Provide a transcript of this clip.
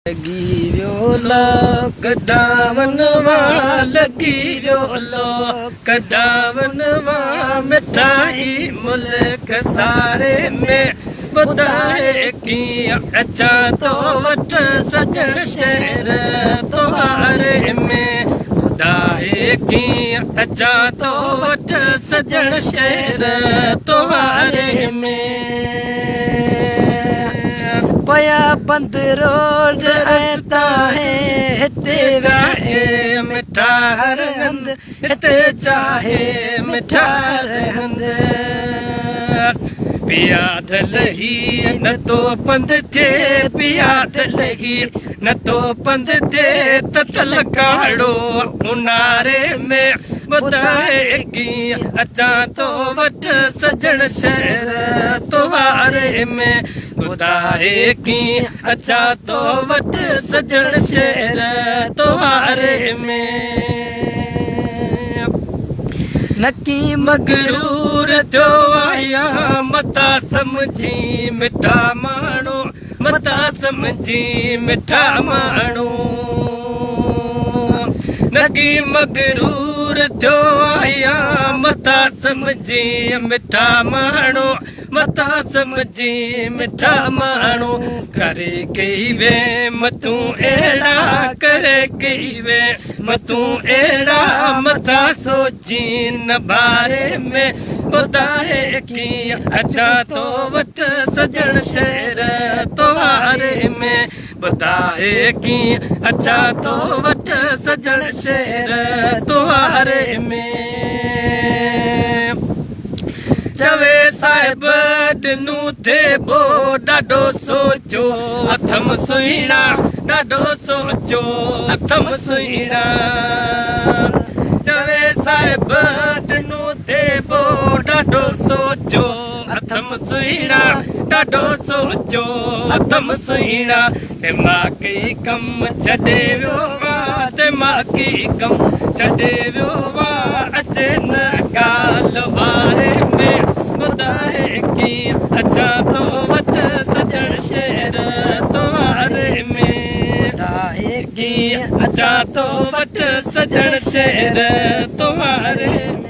लगी व्योला कडावनवा लगी व्योलो कडावनवा मिठाई मुल्क सारे में बुधाए की अच्छा तो वट सजन शहर तुम्हारे में बुधाए की अच्छा तो वट सजन शहर तुम्हारे में पया बंद रोड ऐता है हिते चाहे मिठा हर हंद हिते चाहे मिठा हर हंद पिया दलही न तो पंध थे पिया दलही न तो पंध थे ततल काड़ो उनारे में बताए की अचा तो वट सजन शहर तुम्हारे में बताए की अच्छा तो वट सजन शहर तुम्हारे में नकी मगरूर जो आया मता समझी मिठा मानो मता समझी मिठा मानो नकी मगरूर जो आया मता समझी मिठा मानो मता समझी मिठा मानो करे कई वे मतू एड़ा करे कई वे मतू एड़ा मता सोची न बारे में बुधाए की अच्छा तो वट सजन शहर तुम्हारे में बुधाए की अच्छा तो वट सजन शहर तुम्हारे में चवे साहिब दिनू थे बो डाडो सोचो अथम सुहिणा डाडो सोचो अथम सुहिणा चवे साहिब दिनू थे बो डाडो सोचो अथम सुहिणा डाडो सोचो अथम सुहिणा ते मां की कम छॾे वियो वा ते मां की कम छॾे वियो वा अचे न ॻाल्हि वारे में बुधाए की अच्छा तो वट सजन शहर तुम्हारे में बुधाए की अच्छा तो वट सजन शहर तुम्हारे में।